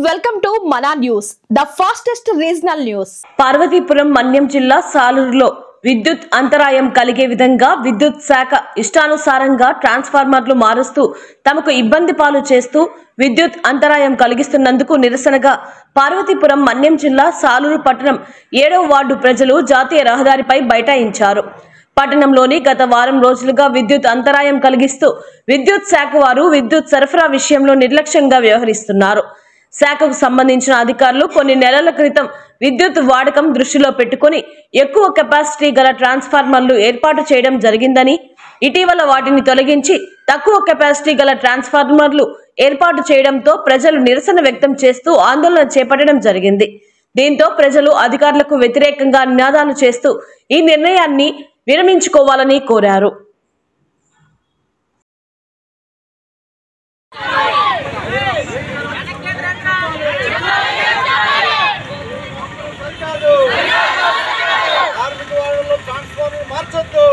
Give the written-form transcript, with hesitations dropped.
Welcome to Mana news, the fastest regional news. Parvathipuram Manyam జిల్లా సాలూరులో విద్యుత్ అంతరాయం కలిగే విధంగా విద్యుత్ శాఖ ఇష్టానుసారంగా ట్రాన్స్ఫార్మర్లు మారుస్తూ తమకు ఇబ్బంది పాలు చేస్తూ విద్యుత్ అంతరాయం కలిగిస్తున్నందుకు నిరసనగా పార్వతీపురం మన్యం జిల్లా సాలూరు పట్టణం 7వ వార్డు ప్రజలు జాతీయ రహదారిపై బైఠాయించారు. పట్టణంలోని గత వారం రోజులుగా విద్యుత్ అంతరాయం కలిగిస్తూ విద్యుత్ శాఖ వారు విద్యుత్ సరఫరా విషయంలో నిర్లక్ష్యంగా వ్యవహరిస్తున్నారు. శాఖకు సంబంధించిన అధికారులు కొన్ని నెలల క్రితం విద్యుత్ వాడకం దృష్టిలో పెట్టుకుని ఎక్కువ కెపాసిటీ గల ట్రాన్స్ఫార్మర్లు ఏర్పాటు చేయడం జరిగిందని, ఇటీవల వాటిని తొలగించి తక్కువ కెపాసిటీ గల ట్రాన్స్ఫార్మర్లు ఏర్పాటు చేయడంతో ప్రజలు నిరసన వ్యక్తం చేస్తూ ఆందోళన చేపట్టడం జరిగింది. దీంతో ప్రజలు అధికారులకు వ్యతిరేకంగా నినాదాలు చేస్తూ ఈ నిర్ణయాన్ని విరమించుకోవాలని కోరారు. మార్చొద్దు